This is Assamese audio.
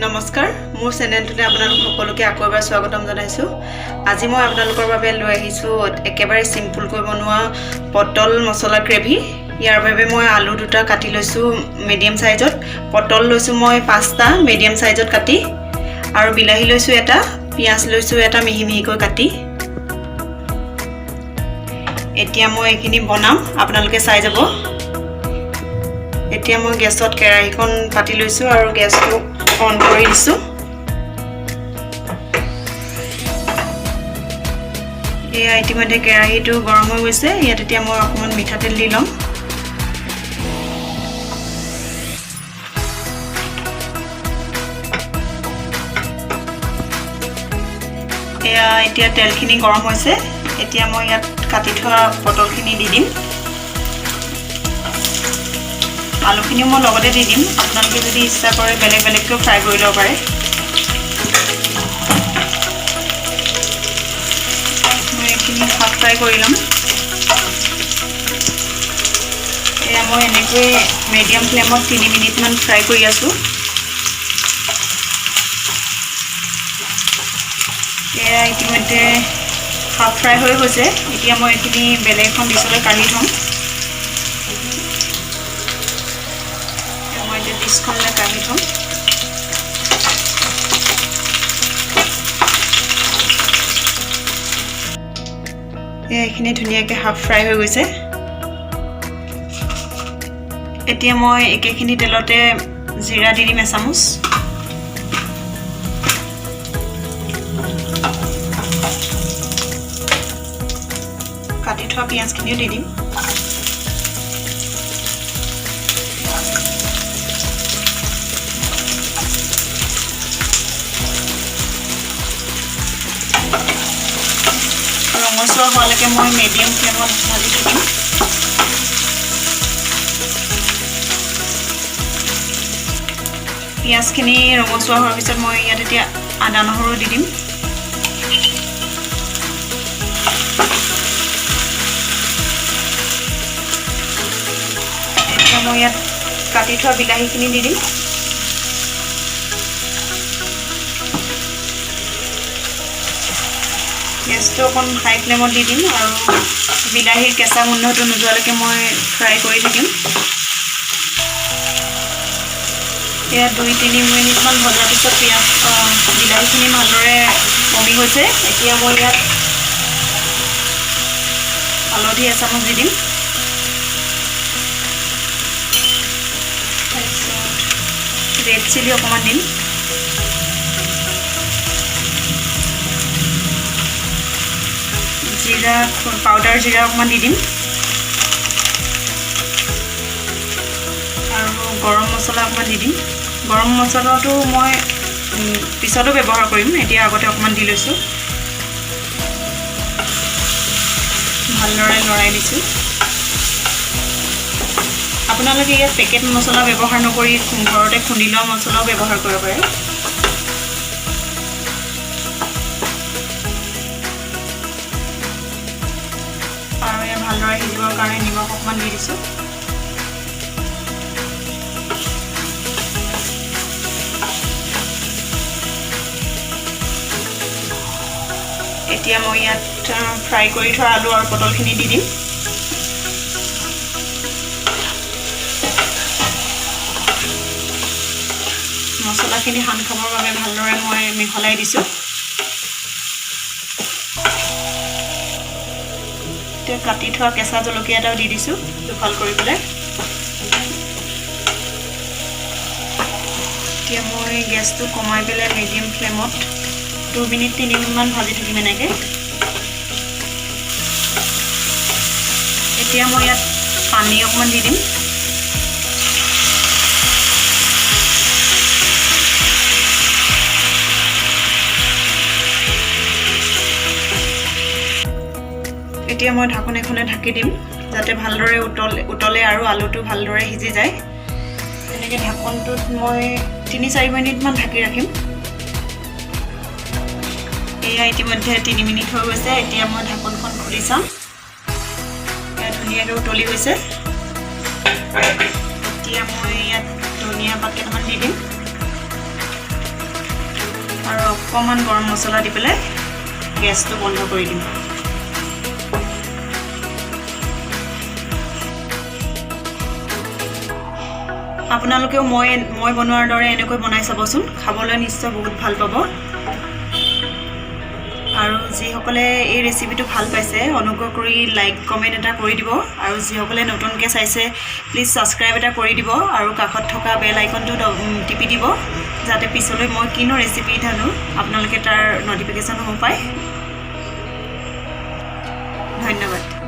নমস্কাৰ মোৰ চেনেলটোতে আপোনালোক সকলোকে আকৌ এবাৰ স্বাগতম জনাইছো। আজি মই আপোনালোকৰ বাবে লৈ আহিছো একেবাৰে সিম্পল কৈ বনোৱা পটল মছলা গ্ৰেভি। ইয়াৰ বাবে মই আলু দুটা কাটি লৈছো মিডিয়াম সাইজত, পটল লৈছো মই 5টা মিডিয়াম সাইজত কাটি, আৰু বিলাহী লৈছো এটা, পিয়াজ লৈছো এটা মিহি মিহিকৈ কাটি। এতিয়া মই এইখিনি বনাম, আপোনালোকে চাই যাব। এতিয়া মই গেছত কেৰাহীখন পাতি লৈছো আৰু গেছটো অন কৰি দিছো। এয়া ইতিমধ্যে কেৰাহীটো গৰম হৈ গৈছে। ইয়াত এতিয়া মই অকণমান মিঠাতেল দি ল'ম। এয়া এতিয়া তেলখিনি গৰম হৈছে। এতিয়া মই ইয়াত কাটি থোৱা পটলখিনি দি দিম। আলুখিনিও মই লগতে দি দিম, আপোনালোকে যদি ইচ্ছা কৰে বেলেগ বেলেগকৈ ফ্ৰাই কৰি ল'ব পাৰে। মই এইখিনি হাফ ফ্ৰাই কৰি ল'ম। এয়া মই এনেকৈ মিডিয়াম ফ্লেমত 3 মিনিটমান ফ্ৰাই কৰি আছোঁ। এয়া ইতিমধ্যে হাফ ফ্ৰাই হৈ গৈছে। এতিয়া মই এইখিনি বেলেগ এখন ডিছলৈ কাঢ়ি থ'ম। ডিছখনলৈ কাঢ়ি থ'ম। এইখিনি ধুনীয়াকৈ হাফ ফ্ৰাই হৈ গৈছে। এতিয়া মই একেখিনি তেলতে জিৰা দি দিম এচামুচ। কাটি থোৱা পিঁয়াজখিনিও দি দিম। ৰঙচুৱা হোৱালৈকে মই মিডিয়াম ফ্লেমত ভাজি থাকিম। পিঁয়াজখিনি ৰঙচুৱা হোৱাৰ পিছত মই ইয়াত এতিয়া আদা নহৰু দি দিম। এতিয়া মই ইয়াত কাটি থোৱা বিলাহীখিনি দি দিম। গেছটো অকণ হাই ফ্লেমত দি দিম আৰু বিলাহীৰ কেঁচা গোন্ধটো নোযোৱালৈকে মই ফ্ৰাই কৰি থাকিম। এয়া 2-3 মিনিটমান ভজাৰ পিছত বিলাহীখিনি ভালদৰে কমি গৈছে। এতিয়া মই ইয়াত হালধি এচামুচ দি দিম। তাৰপিছত ৰেড চিলি অকণমান দিম। জিৰা পাউডাৰ জিৰা অকণমান দি দিম, আৰু গৰম মছলা অকণমান দি দিম। গৰম মছলাটো মই পিছতো ব্যৱহাৰ কৰিম, এতিয়া আগতে অকণমান দি লৈছোঁ। ভালদৰে লৰাই দিছোঁ। আপোনালোকে ইয়াত পেকেট মছলা ব্যৱহাৰ নকৰি ঘৰতে খুন্দি লোৱা মছলাও ব্যৱহাৰ কৰিব পাৰে। আৰু ইয়াত ভালদৰে সিজিবৰ কাৰণে নিমখ অকণমান দি দিছোঁ। এতিয়া মই ইয়াত ফ্ৰাই কৰি থোৱা আলু আৰু পটলখিনি দি দিম। মছলাখিনি সান খাবৰ বাবে ভালদৰে মই মিহলাই দিছোঁ। কাটি থোৱা কেঁচা জলকীয়া এটাও দি দিছোঁ দুফাল কৰি পেলাই। এতিয়া মই গেছটো কমাই পেলাই মিডিয়াম ফ্লেমত 2 মিনিট 3 মিনিটমান ভাজি থাকিম এনেকৈ। এতিয়া মই ইয়াত পানী অকণমান দি দিম। এতিয়া মই ঢাকোন এখনে ঢাকি দিম যাতে ভালদৰে উতলে আৰু আলুটো ভালদৰে সিজি যায়। এনেকৈ ঢাকনটোত মই 3-4 মিনিটমান ঢাকি ৰাখিম। এয়া ইতিমধ্যে 3 মিনিট হৈ গৈছে। এতিয়া মই ঢাকনখন খুলি চাম। এয়া ধুনীয়াকৈ উতলি গৈছে। এতিয়া মই ইয়াত ধনিয়া পাত কেইটামান দি দিম। আৰু অকণমান গৰম মছলা দি পেলাই গেছটো বন্ধ কৰি দিম। আপোনালোকেও মই বনোৱাৰ দৰে এনেকৈ বনাই চাবচোন, খাবলৈ নিশ্চয় বহুত ভাল পাব। আৰু যিসকলে এই ৰেচিপিটো ভাল পাইছে অনুগ্ৰহ কৰি লাইক কমেণ্ট এটা কৰি দিব, আৰু যিসকলে নতুনকৈ চাইছে প্লিজ ছাবস্ক্ৰাইব এটা কৰি দিব, আৰু কাষত থকা বেল আইকনটো টিপি দিব, যাতে পিছলৈ মই কিনো ৰেচিপি ঢালো আপোনালোকে তাৰ নটিফিকেশ্যন হ'ব পায়। ধন্যবাদ।